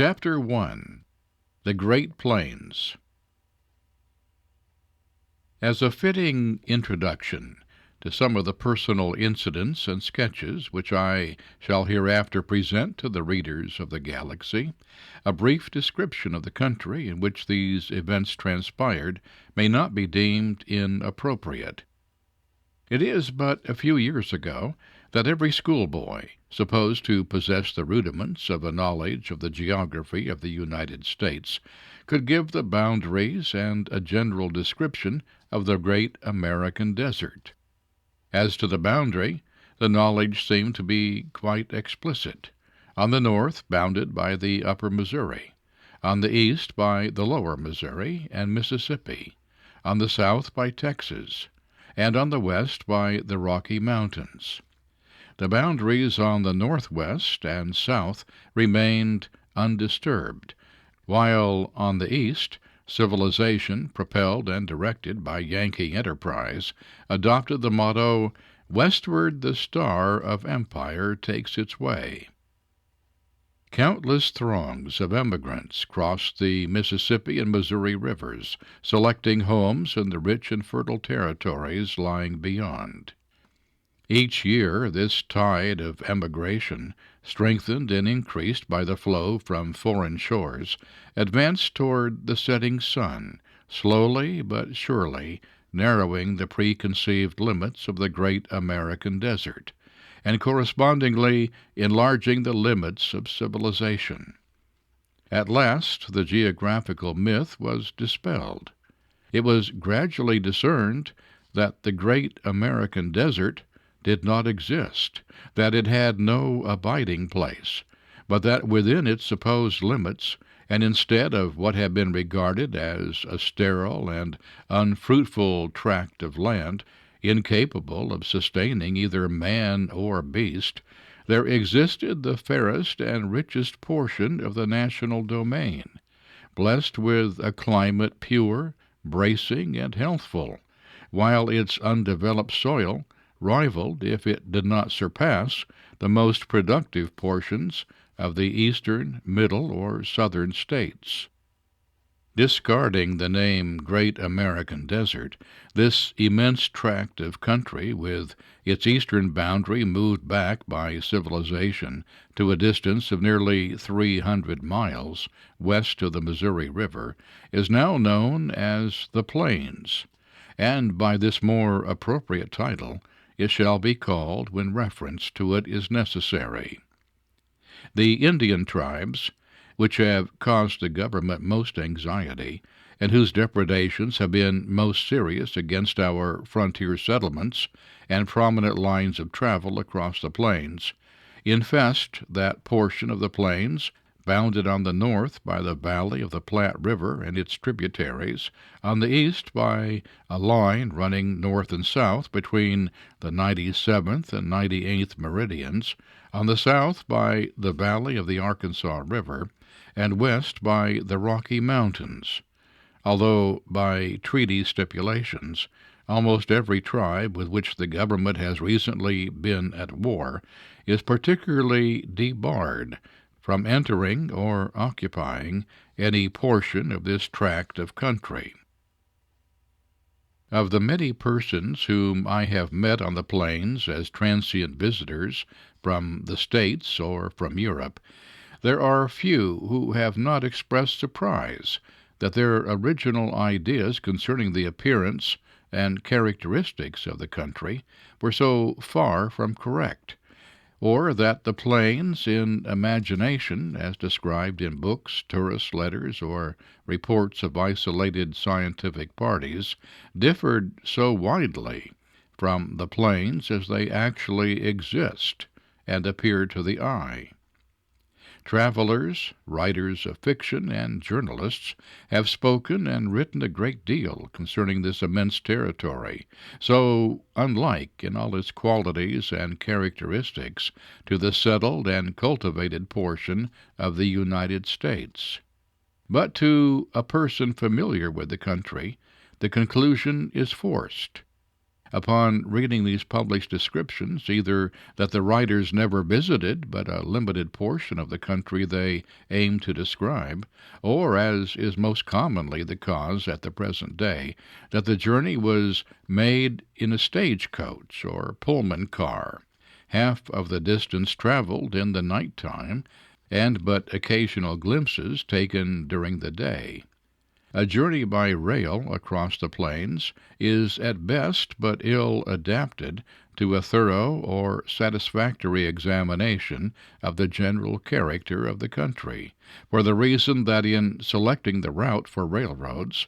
Chapter 1. The Great Plains. As a fitting introduction to some of the personal incidents and sketches which I shall hereafter present to the readers of the Galaxy, a brief description of the country in which these events transpired may not be deemed inappropriate. It is but a few years ago that every schoolboy, supposed to possess the rudiments of a knowledge of the geography of the United States, could give the boundaries and a general description of the great American desert. As to the boundary, the knowledge seemed to be quite explicit. On the north, bounded by the upper Missouri; on the east by the lower Missouri and Mississippi; on the south by Texas; and on the west by the Rocky Mountains. The boundaries on the northwest and south remained undisturbed, while on the east civilization, propelled and directed by Yankee enterprise, adopted the motto, "Westward the star of empire takes its way." Countless throngs of emigrants crossed the Mississippi and Missouri rivers, selecting homes in the rich and fertile territories lying beyond. Each year this tide of emigration, strengthened and increased by the flow from foreign shores, advanced toward the setting sun, slowly but surely narrowing the preconceived limits of the great American desert, and correspondingly enlarging the limits of civilization. At last the geographical myth was dispelled. It was gradually discerned that the great American desert did not exist, that it had no abiding place, but that within its supposed limits, and instead of what had been regarded as a sterile and unfruitful tract of land, incapable of sustaining either man or beast, there existed the fairest and richest portion of the national domain, blessed with a climate pure, bracing, and healthful, while its undeveloped soil rivaled, if it did not surpass, the most productive portions of the eastern, middle, or southern states. Discarding the name Great American Desert, this immense tract of country, with its eastern boundary moved back by civilization to a distance of nearly 300 miles west of the Missouri River, is now known as the Plains, and by this more appropriate title it shall be called when reference to it is necessary. The Indian tribes, which have caused the government most anxiety, and whose depredations have been most serious against our frontier settlements and prominent lines of travel across the plains, infest that portion of the plains bounded on the north by the valley of the Platte River and its tributaries, on the east by a line running north and south between the 97th and 98th meridians, on the south by the valley of the Arkansas River, and west by the Rocky Mountains, although by treaty stipulations almost every tribe with which the government has recently been at war is particularly debarred from entering or occupying any portion of this tract of country. Of the many persons whom I have met on the plains as transient visitors from the States or from Europe, there are few who have not expressed surprise that their original ideas concerning the appearance and characteristics of the country were so far from correct, or that the plains, in imagination, as described in books, tourist letters, or reports of isolated scientific parties, differed so widely from the plains as they actually exist and appear to the eye. Travelers, writers of fiction, and journalists have spoken and written a great deal concerning this immense territory, so unlike in all its qualities and characteristics to the settled and cultivated portion of the United States. But to a person familiar with the country, the conclusion is forced. Upon reading these published descriptions, either that the writers never visited but a limited portion of the country they aim to describe, or, as is most commonly the cause at the present day, that the journey was made in a stagecoach or Pullman car, half of the distance traveled in the night time, and but occasional glimpses taken during the day. A journey by rail across the plains is at best but ill adapted to a thorough or satisfactory examination of the general character of the country, for the reason that in selecting the route for railroads,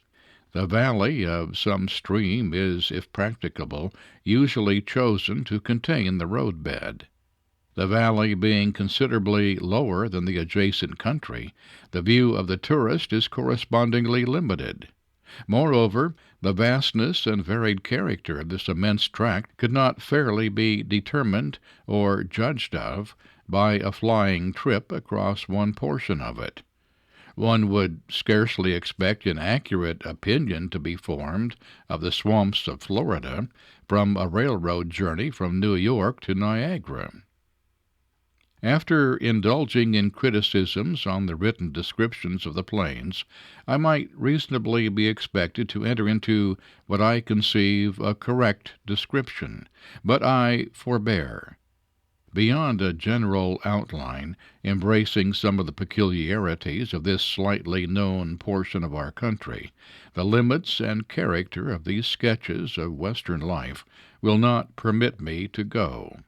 the valley of some stream is, if practicable, usually chosen to contain the roadbed. The valley being considerably lower than the adjacent country, the view of the tourist is correspondingly limited. Moreover, the vastness and varied character of this immense tract could not fairly be determined or judged of by a flying trip across one portion of it. One would scarcely expect an accurate opinion to be formed of the swamps of Florida from a railroad journey from New York to Niagara. After indulging in criticisms on the written descriptions of the plains, I might reasonably be expected to enter into what I conceive a correct description, but I forbear. Beyond a general outline, embracing some of the peculiarities of this slightly known portion of our country, the limits and character of these sketches of Western life will not permit me to go.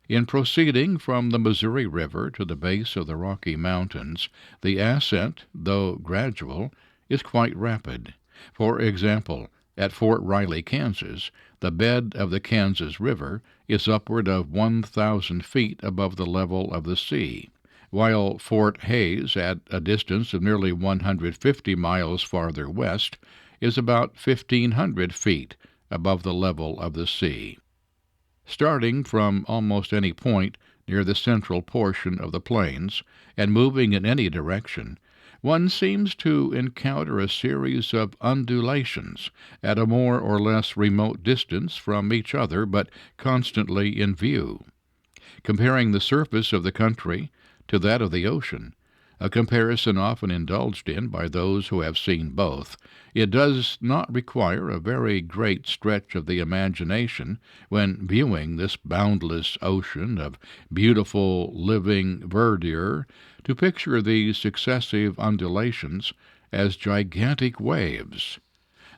In proceeding from the Missouri River to the base of the Rocky Mountains, the ascent, though gradual, is quite rapid. For example, at Fort Riley, Kansas, the bed of the Kansas River is upward of 1,000 feet above the level of the sea, while Fort Hays, at a distance of nearly 150 miles farther west, is about 1,500 feet above the level of the sea. Starting from almost any point near the central portion of the plains, and moving in any direction, one seems to encounter a series of undulations at a more or less remote distance from each other, but constantly in view. Comparing the surface of the country to that of the ocean, a comparison often indulged in by those who have seen both, it does not require a very great stretch of the imagination, when viewing this boundless ocean of beautiful living verdure, to picture these successive undulations as gigantic waves,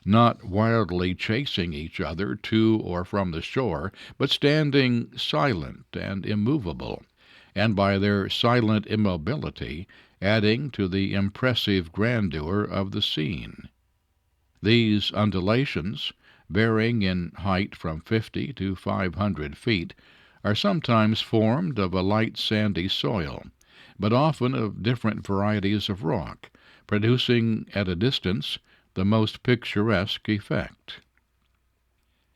not wildly chasing each other to or from the shore, but standing silent and immovable, and by their silent immobility adding to the impressive grandeur of the scene. These undulations, varying in height from 50 to 500 feet, are sometimes formed of a light sandy soil, but often of different varieties of rock, producing at a distance the most picturesque effect.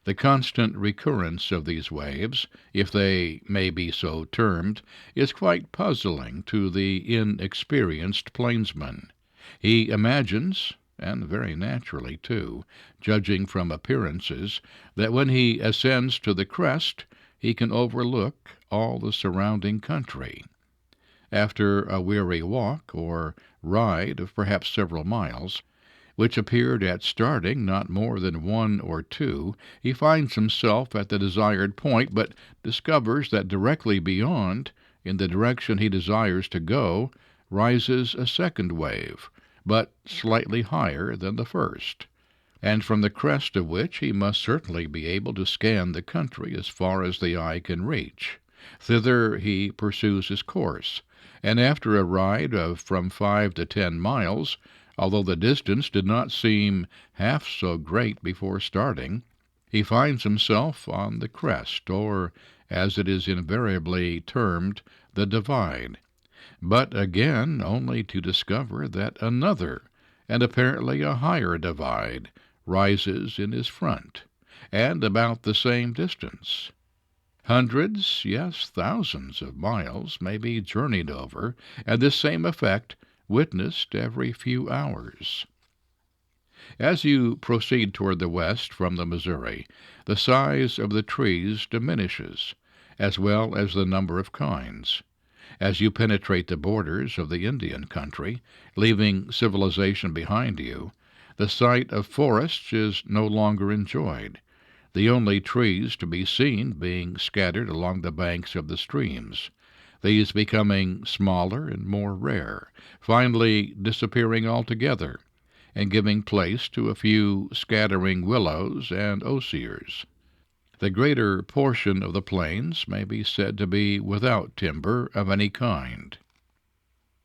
The constant recurrence of these waves, if they may be so termed, is quite puzzling to the inexperienced plainsman. He imagines, and very naturally too, judging from appearances, that when he ascends to the crest he can overlook all the surrounding country. After a weary walk or ride of perhaps several miles, which appeared at starting not more than 1 or 2, he finds himself at the desired point, but discovers that directly beyond, in the direction he desires to go, rises a second wave, but slightly higher than the first, and from the crest of which he must certainly be able to scan the country as far as the eye can reach. Thither he pursues his course, and after a ride of from 5 to 10 miles, although the distance did not seem half so great before starting, he finds himself on the crest, or, as it is invariably termed, the divide, but again only to discover that another, and apparently a higher divide, rises in his front, and about the same distance. Hundreds, yes, thousands of miles may be journeyed over, and this same effect witnessed every few hours. As you proceed toward the west from the Missouri, the size of the trees diminishes, as well as the number of kinds. As you penetrate the borders of the Indian country, leaving civilization behind you, the sight of forests is no longer enjoyed, the only trees to be seen being scattered along the banks of the streams, these becoming smaller and more rare, finally disappearing altogether, and giving place to a few scattering willows and osiers. The greater portion of the plains may be said to be without timber of any kind.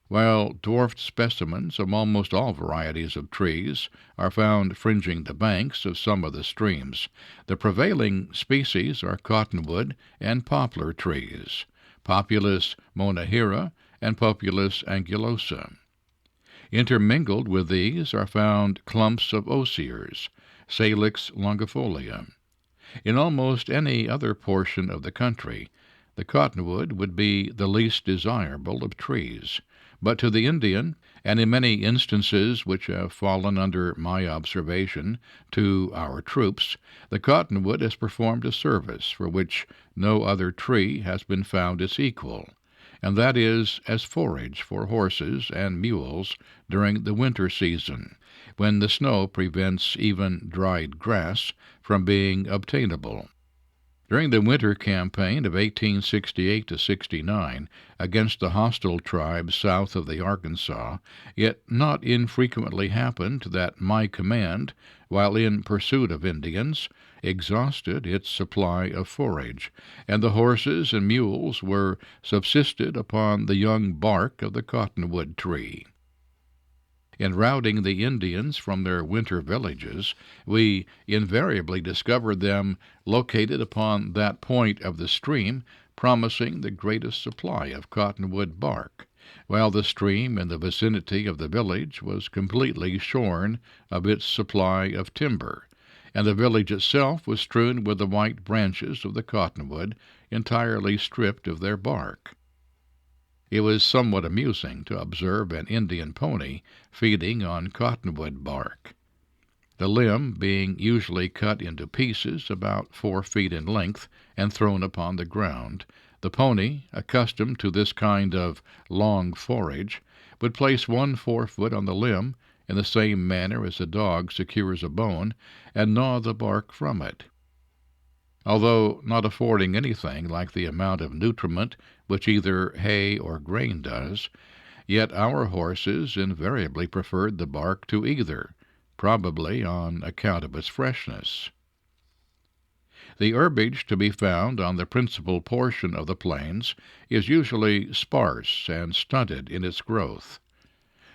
While dwarfed specimens of almost all varieties of trees are found fringing the banks of some of the streams, the prevailing species are cottonwood and poplar trees, Populus monahera and Populus angulosa. Intermingled with these are found clumps of osiers, Salix longifolia. In almost any other portion of the country, the cottonwood would be the least desirable of trees, but to the Indian, and in many instances which have fallen under my observation, to our troops, the cottonwood has performed a service for which no other tree has been found its equal, and that is as forage for horses and mules during the winter season, when the snow prevents even dried grass from being obtainable. During the winter campaign of 1868-69 against the hostile tribes south of the Arkansas, it not infrequently happened that my command, while in pursuit of Indians, exhausted its supply of forage, and the horses and mules were subsisted upon the young bark of the cottonwood tree. In routing the Indians from their winter villages, we invariably discovered them located upon that point of the stream promising the greatest supply of cottonwood bark, while the stream in the vicinity of the village was completely shorn of its supply of timber, and the village itself was strewn with the white branches of the cottonwood, entirely stripped of their bark. It was somewhat amusing to observe an Indian pony feeding on cottonwood bark. The limb being usually cut into pieces about 4 feet in length and thrown upon the ground, the pony, accustomed to this kind of long forage, would place one forefoot on the limb in the same manner as a dog secures a bone, and gnaw the bark from it. Although not affording anything like the amount of nutriment which either hay or grain does, yet our horses invariably preferred the bark to either, probably on account of its freshness. The herbage to be found on the principal portion of the plains is usually sparse and stunted in its growth.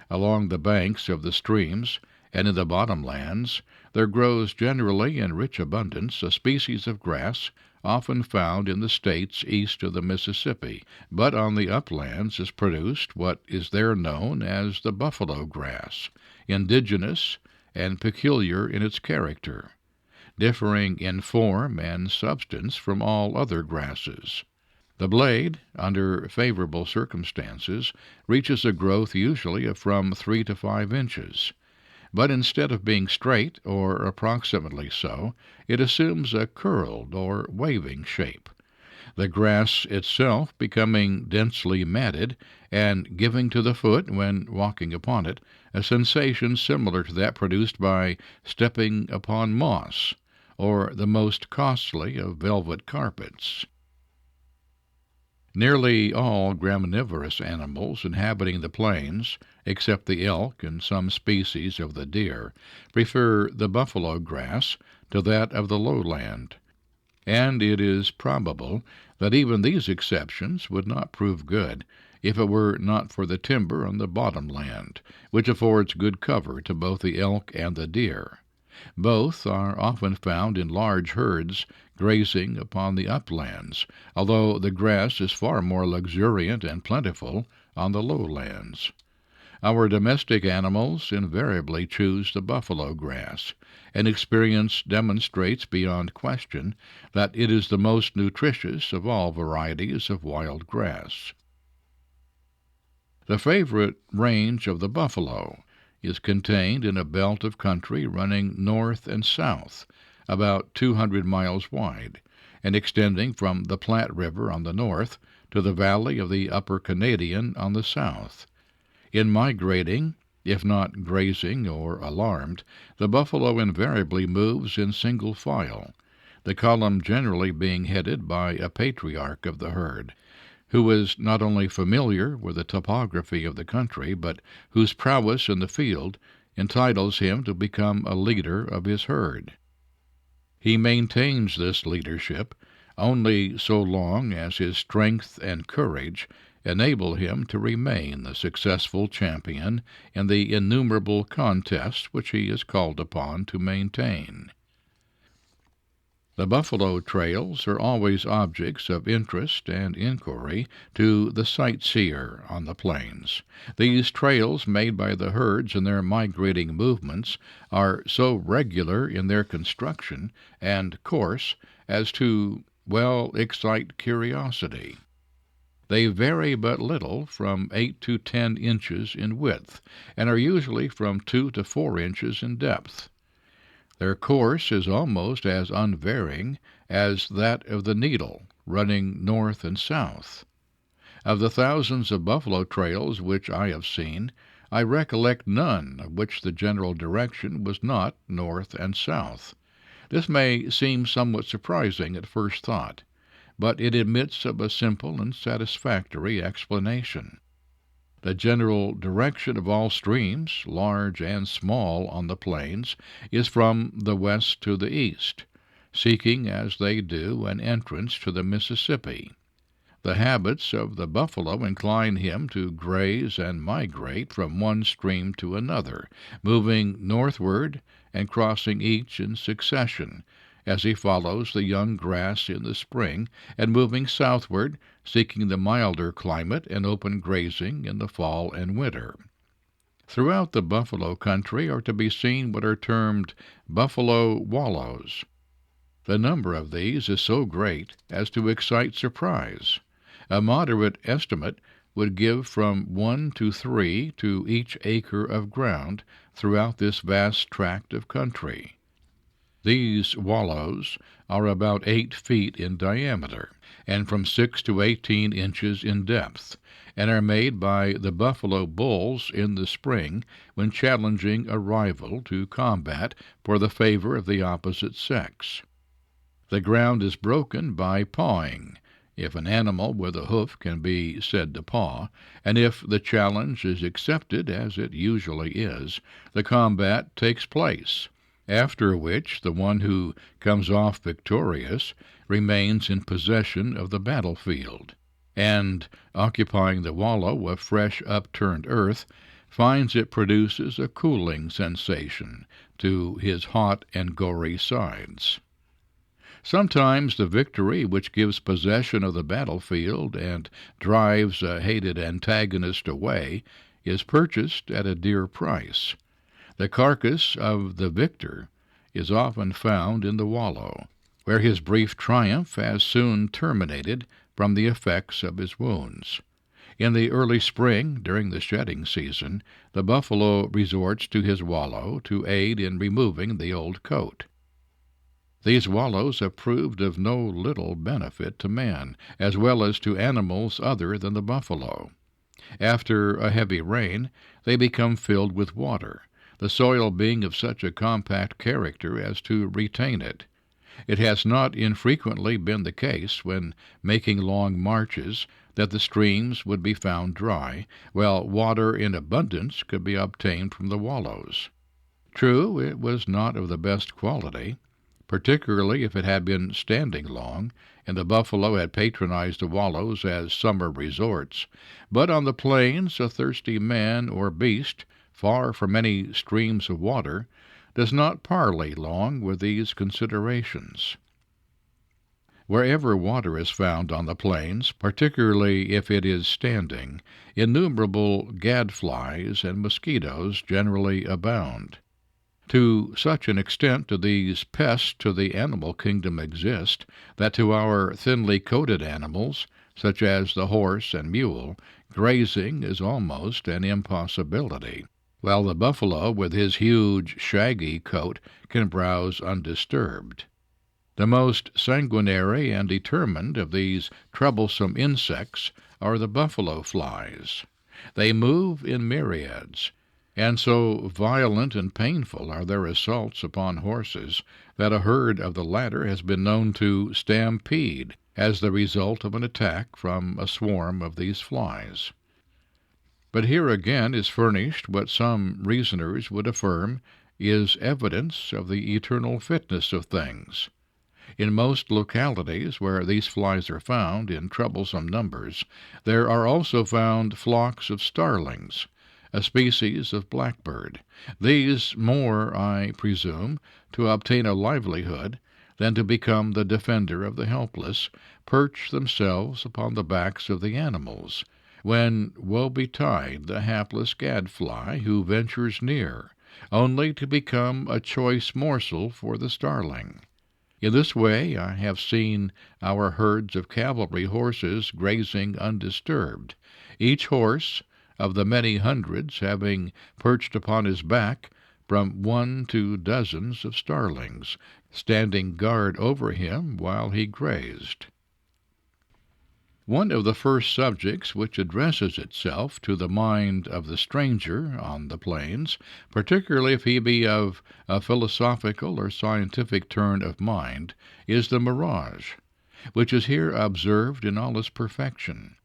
Along the banks of the streams and in the bottomlands there grows generally in rich abundance a species of grass often found in the states east of the Mississippi, but on the uplands is produced what is there known as the buffalo grass, indigenous and peculiar in its character, differing in form and substance from all other grasses. The blade, under favorable circumstances, reaches a growth usually of from 3 to 5 inches. But instead of being straight, or approximately so, it assumes a curled or waving shape, the grass itself becoming densely matted, and giving to the foot, when walking upon it, a sensation similar to that produced by stepping upon moss, or the most costly of velvet carpets. Nearly all graminivorous animals inhabiting the plains, except the elk and some species of the deer, prefer the buffalo grass to that of the lowland, and it is probable that even these exceptions would not prove good if it were not for the timber on the bottomland, which affords good cover to both the elk and the deer. Both are often found in large herds grazing upon the uplands, although the grass is far more luxuriant and plentiful on the lowlands. Our domestic animals invariably choose the buffalo grass, and experience demonstrates beyond question that it is the most nutritious of all varieties of wild grass. The favorite range of the buffalo is contained in a belt of country running north and south, about 200 miles wide, and extending from the Platte River on the north to the valley of the Upper Canadian on the south. In migrating, if not grazing or alarmed, the buffalo invariably moves in single file, the column generally being headed by a patriarch of the herd, who is not only familiar with the topography of the country, but whose prowess in the field entitles him to become a leader of his herd. He maintains this leadership only so long as his strength and courage enable him to remain the successful champion in the innumerable contests which he is called upon to maintain. The buffalo trails are always objects of interest and inquiry to the sightseer on the plains. These trails made by the herds in their migrating movements are so regular in their construction and course as to, excite curiosity. They vary but little, from 8 to 10 inches in width, and are usually from 2 to 4 inches in depth. Their course is almost as unvarying as that of the needle, running north and south. Of the thousands of buffalo trails which I have seen, I recollect none of which the general direction was not north and south. This may seem somewhat surprising at first thought, but it admits of a simple and satisfactory explanation. The general direction of all streams, large and small, on the plains is from the west to the east, seeking as they do an entrance to the Mississippi. The habits of the buffalo incline him to graze and migrate from one stream to another, moving northward and crossing each in succession, as he follows the young grass in the spring, and moving southward, seeking the milder climate and open grazing in the fall and winter. Throughout the buffalo country are to be seen what are termed buffalo wallows. The number of these is so great as to excite surprise. A moderate estimate would give from 1 to 3 to each acre of ground throughout this vast tract of country. These wallows are about 8 feet in diameter, and from 6 to 18 inches in depth, and are made by the buffalo bulls in the spring when challenging a rival to combat for the favor of the opposite sex. The ground is broken by pawing, if an animal with a hoof can be said to paw, and if the challenge is accepted, as it usually is, the combat takes place, after which the one who comes off victorious remains in possession of the battlefield, and, occupying the wallow of fresh upturned earth, finds it produces a cooling sensation to his hot and gory sides. Sometimes the victory which gives possession of the battlefield and drives a hated antagonist away is purchased at a dear price. The carcass of the victor is often found in the wallow, where his brief triumph has soon terminated from the effects of his wounds. In the early spring, during the shedding season, the buffalo resorts to his wallow to aid in removing the old coat. These wallows have proved of no little benefit to man, as well as to animals other than the buffalo. After a heavy rain, they become filled with water, the soil being of such a compact character as to retain it. It has not infrequently been the case, when making long marches, that the streams would be found dry, while water in abundance could be obtained from the wallows. True, it was not of the best quality, particularly if it had been standing long, and the buffalo had patronized the wallows as summer resorts, but on the plains a thirsty man or beast, far from any streams of water, does not parley long with these considerations. Wherever water is found on the plains, particularly if it is standing, innumerable gadflies and mosquitoes generally abound. To such an extent do these pests to the animal kingdom exist, that to our thinly coated animals, such as the horse and mule, grazing is almost an impossibility. while the buffalo, with his huge, shaggy coat, can browse undisturbed. The most sanguinary and determined of these troublesome insects are the buffalo flies. They move in myriads, and so violent and painful are their assaults upon horses that a herd of the latter has been known to stampede as the result of an attack from a swarm of these flies. But here again is furnished what some reasoners would affirm is evidence of the eternal fitness of things. In most localities where these flies are found in troublesome numbers, there are also found flocks of starlings, a species of blackbird. These more, I presume, to obtain a livelihood than to become the defender of the helpless, perch themselves upon the backs of the animals, when woe betide the hapless gadfly who ventures near, only to become a choice morsel for the starling. In this way I have seen our herds of cavalry horses grazing undisturbed, each horse, of the many hundreds, having perched upon his back from one to dozens of starlings, standing guard over him while he grazed. One of the first subjects which addresses itself to the mind of the stranger on the plains, particularly if he be of a philosophical or scientific turn of mind, is the mirage, which is here observed in all its perfection.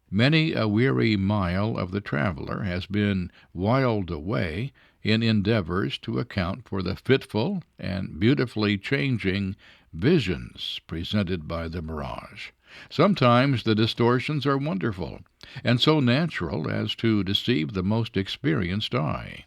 Many a weary mile of the traveler has been whiled away in endeavors to account for the fitful and beautifully changing visions presented by the mirage. Sometimes the distortions are wonderful, and so natural as to deceive the most experienced eye.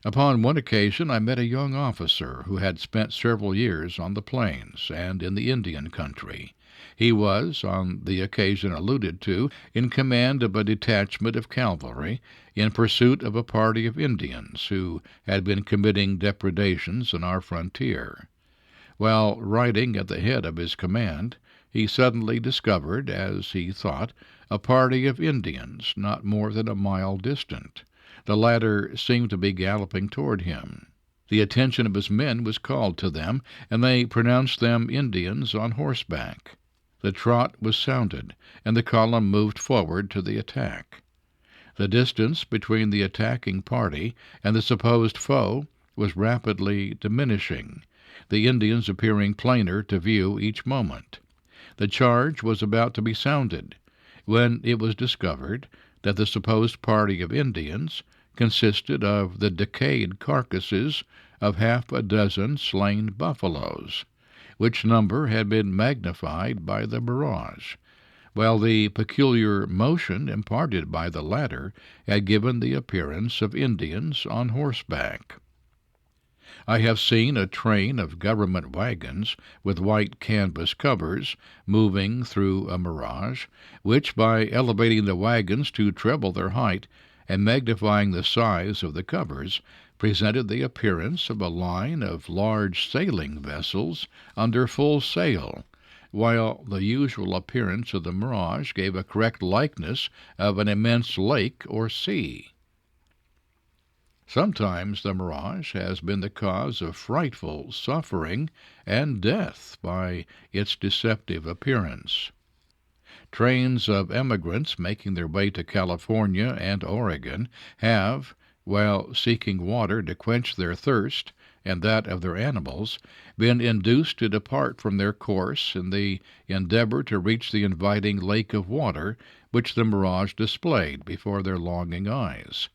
Upon one occasion I met a young officer who had spent several years on the plains and in the Indian country. He was, on the occasion alluded to, in command of a detachment of cavalry in pursuit of a party of Indians who had been committing depredations on our frontier. While riding at the head of his command, he suddenly discovered, as he thought, a party of Indians not more than a mile distant. The latter seemed to be galloping toward him. The attention of his men was called to them, and they pronounced them Indians on horseback. The trot was sounded, and the column moved forward to the attack. The distance between the attacking party and the supposed foe was rapidly diminishing, the Indians appearing plainer to view each moment. The charge was about to be sounded, when it was discovered that the supposed party of Indians consisted of the decayed carcasses of half a dozen slain buffaloes, which number had been magnified by the mirage, while the peculiar motion imparted by the latter had given the appearance of Indians on horseback. I have seen a train of government wagons with white canvas covers moving through a mirage, which, by elevating the wagons to treble their height and magnifying the size of the covers, presented the appearance of a line of large sailing vessels under full sail, while the usual appearance of the mirage gave a correct likeness of an immense lake or sea. Sometimes the mirage has been the cause of frightful suffering and death by its deceptive appearance. Trains of emigrants making their way to California and Oregon have, while seeking water to quench their thirst and that of their animals, been induced to depart from their course in the endeavor to reach the inviting lake of water which the mirage displayed before their longing eyes.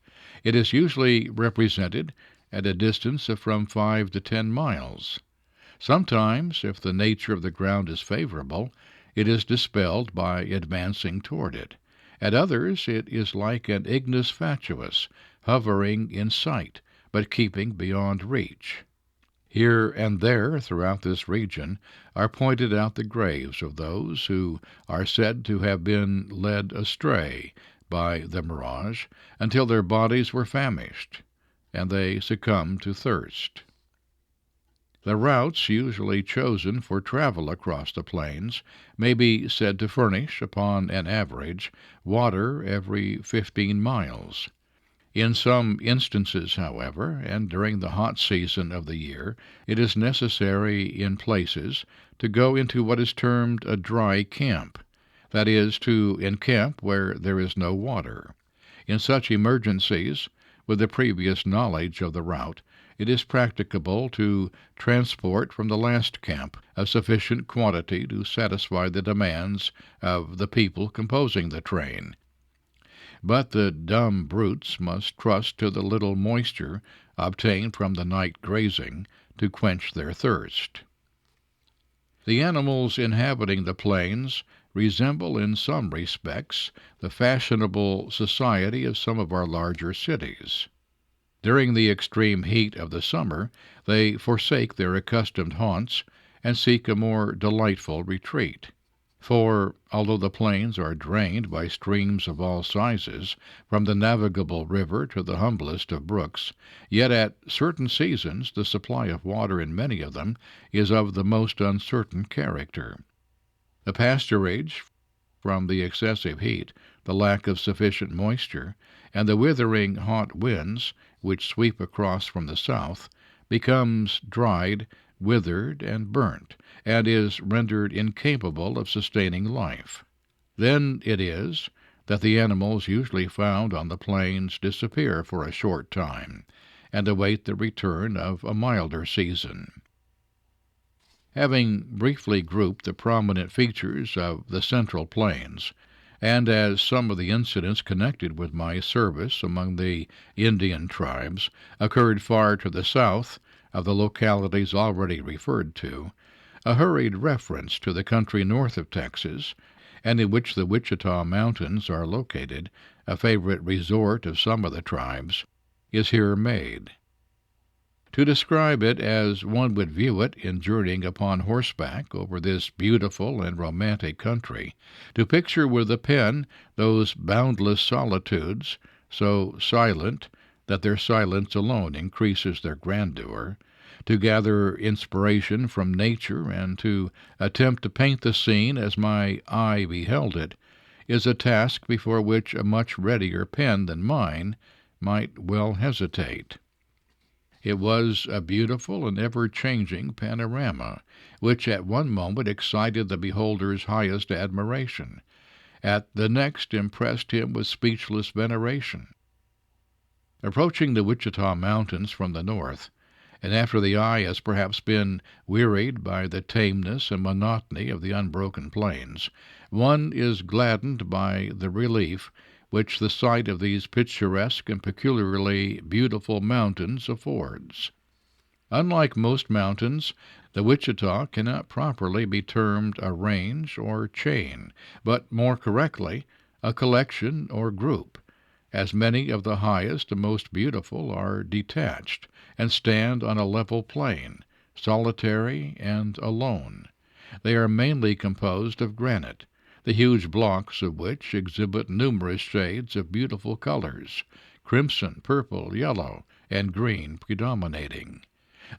It is usually represented at a distance of from 5 to 10 miles. Sometimes, if the nature of the ground is favorable, it is dispelled by advancing toward it. At others it is like an ignis fatuus, hovering in sight, but keeping beyond reach. Here and there throughout this region are pointed out the graves of those who are said to have been led astray by the mirage until their bodies were famished, and they succumbed to thirst. The routes usually chosen for travel across the plains may be said to furnish, upon an average, water every 15 miles. In some instances, however, and during the hot season of the year, it is necessary in places to go into what is termed a dry camp, that is, to encamp where there is no water. In such emergencies, with the previous knowledge of the route, it is practicable to transport from the last camp a sufficient quantity to satisfy the demands of the people composing the train. But the dumb brutes must trust to the little moisture obtained from the night grazing to quench their thirst. The animals inhabiting the plains resemble in some respects the fashionable society of some of our larger cities. During the extreme heat of the summer they forsake their accustomed haunts and seek a more delightful retreat. For, although the plains are drained by streams of all sizes, from the navigable river to the humblest of brooks, yet at certain seasons the supply of water in many of them is of the most uncertain character. The pasturage, from the excessive heat, the lack of sufficient moisture, and the withering hot winds which sweep across from the south, becomes dried, withered, and burnt, and is rendered incapable of sustaining life. Then it is that the animals usually found on the plains disappear for a short time, and await the return of a milder season. Having briefly grouped the prominent features of the Central Plains, and as some of the incidents connected with my service among the Indian tribes occurred far to the south of the localities already referred to, a hurried reference to the country north of Texas, and in which the Wichita Mountains are located, a favorite resort of some of the tribes, is here made. To describe it as one would view it in journeying upon horseback over this beautiful and romantic country, to picture with the pen those boundless solitudes, so silent that their silence alone increases their grandeur, to gather inspiration from nature and to attempt to paint the scene as my eye beheld it, is a task before which a much readier pen than mine might well hesitate. It was a beautiful and ever-changing panorama, which at one moment excited the beholder's highest admiration, at the next impressed him with speechless veneration. Approaching the Wichita Mountains from the north, and after the eye has perhaps been wearied by the tameness and monotony of the unbroken plains, one is gladdened by the relief which the sight of these picturesque and peculiarly beautiful mountains affords. Unlike most mountains, the Wichita cannot properly be termed a range or chain, but more correctly a collection or group, as many of the highest and most beautiful are detached and stand on a level plain, solitary and alone. They are mainly composed of granite, the huge blocks of which exhibit numerous shades of beautiful colors, crimson, purple, yellow, and green predominating.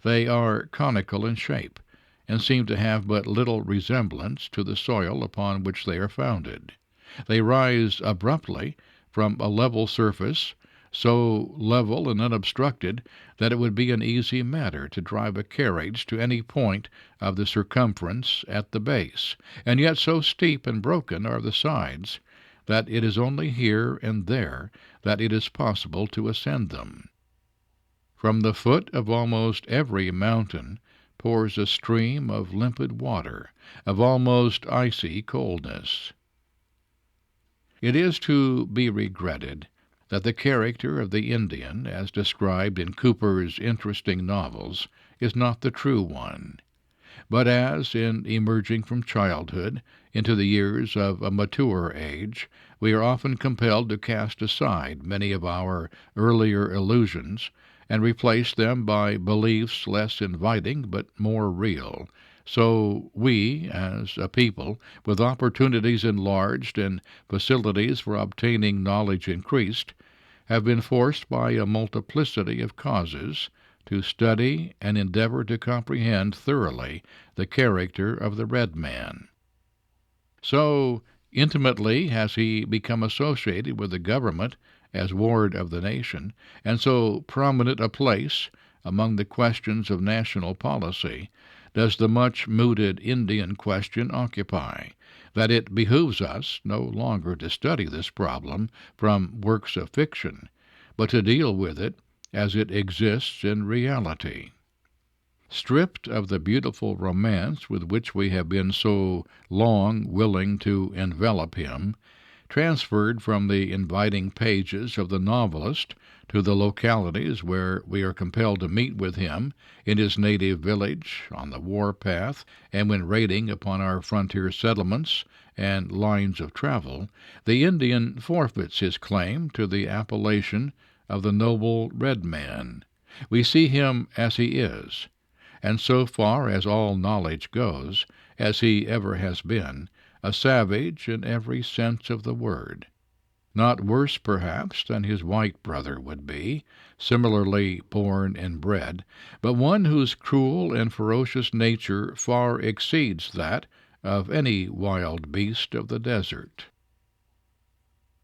They are conical in shape, and seem to have but little resemblance to the soil upon which they are founded. They rise abruptly from a level surface, so level and unobstructed that it would be an easy matter to drive a carriage to any point of the circumference at the base, and yet so steep and broken are the sides that it is only here and there that it is possible to ascend them. From the foot of almost every mountain pours a stream of limpid water, of almost icy coldness. It is to be regretted that the character of the Indian, as described in Cooper's interesting novels, is not the true one, but as, in emerging from childhood into the years of a maturer age, we are often compelled to cast aside many of our earlier illusions and replace them by beliefs less inviting but more real, so we, as a people, with opportunities enlarged and facilities for obtaining knowledge increased, have been forced by a multiplicity of causes to study and endeavor to comprehend thoroughly the character of the red man. So intimately has he become associated with the government as ward of the nation, and so prominent a place among the questions of national policy, does the much mooted Indian question occupy, that it behooves us no longer to study this problem from works of fiction, but to deal with it as it exists in reality. Stripped of the beautiful romance with which we have been so long willing to envelop him, transferred from the inviting pages of the novelist to the localities where we are compelled to meet with him in his native village, on the war path, and when raiding upon our frontier settlements and lines of travel, the Indian forfeits his claim to the appellation of the noble red man. We see him as he is, and so far as all knowledge goes, as he ever has been, a savage in every sense of the word. Not worse, perhaps, than his white brother would be, similarly born and bred, but one whose cruel and ferocious nature far exceeds that of any wild beast of the desert.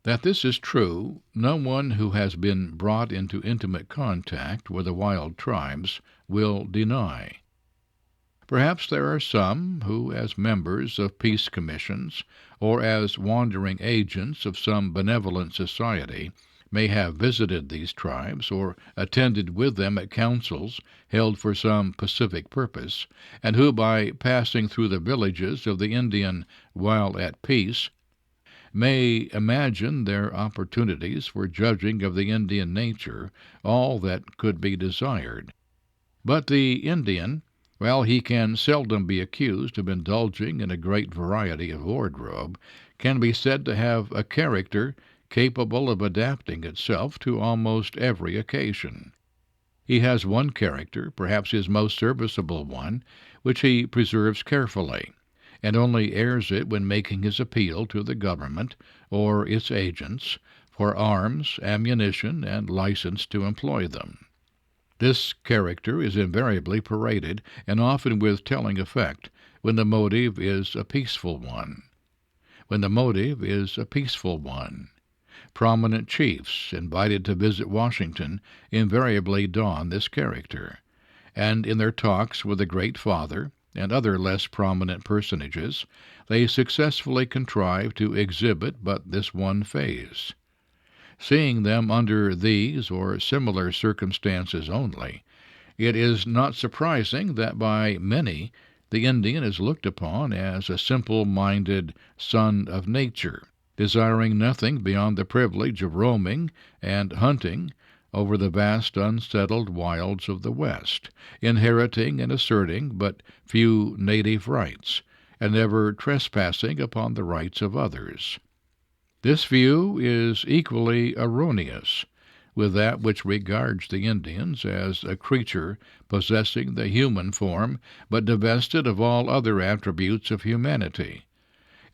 That this is true, no one who has been brought into intimate contact with the wild tribes will deny. Perhaps there are some who, as members of peace commissions, or as wandering agents of some benevolent society, may have visited these tribes, or attended with them at councils held for some pacific purpose, and who, by passing through the villages of the Indian while at peace, may imagine their opportunities for judging of the Indian nature all that could be desired. But the Indian, while he can seldom be accused of indulging in a great variety of wardrobe, can be said to have a character capable of adapting itself to almost every occasion. He has one character, perhaps his most serviceable one, which he preserves carefully, and only airs it when making his appeal to the government or its agents for arms, ammunition, and license to employ them. This character is invariably paraded, and often with telling effect, when the motive is a peaceful one. Prominent chiefs, invited to visit Washington, invariably don this character, and in their talks with the Great Father and other less prominent personages, they successfully contrive to exhibit but this one phase. Seeing them under these or similar circumstances only, it is not surprising that by many the Indian is looked upon as a simple-minded son of nature, desiring nothing beyond the privilege of roaming and hunting over the vast unsettled wilds of the West, inheriting and asserting but few native rights, and never trespassing upon the rights of others. This view is equally erroneous with that which regards the Indians as a creature possessing the human form but divested of all other attributes of humanity,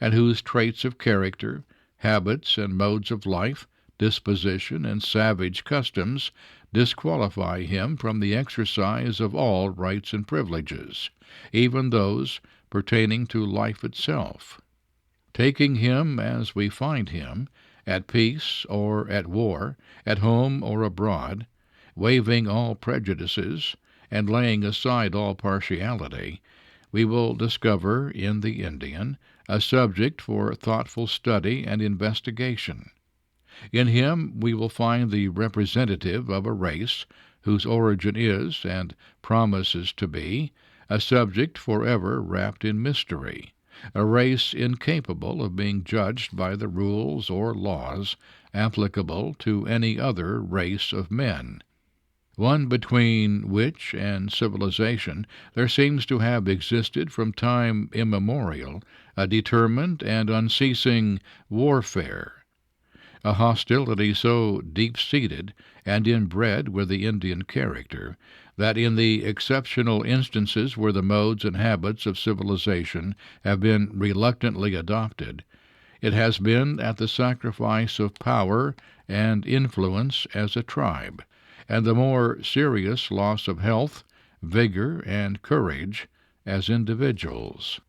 and whose traits of character, habits, and modes of life, disposition, and savage customs disqualify him from the exercise of all rights and privileges, even those pertaining to life itself. Taking him as we find him, at peace or at war, at home or abroad, waiving all prejudices and laying aside all partiality, we will discover in the Indian a subject for thoughtful study and investigation. In him we will find the representative of a race whose origin is, and promises to be, a subject forever wrapped in mystery, a race incapable of being judged by the rules or laws applicable to any other race of men, one between which and civilization there seems to have existed from time immemorial a determined and unceasing warfare, a hostility so deep-seated and inbred with the Indian character that in the exceptional instances where the modes and habits of civilization have been reluctantly adopted, it has been at the sacrifice of power and influence as a tribe, and the more serious loss of health, vigor, and courage as individuals.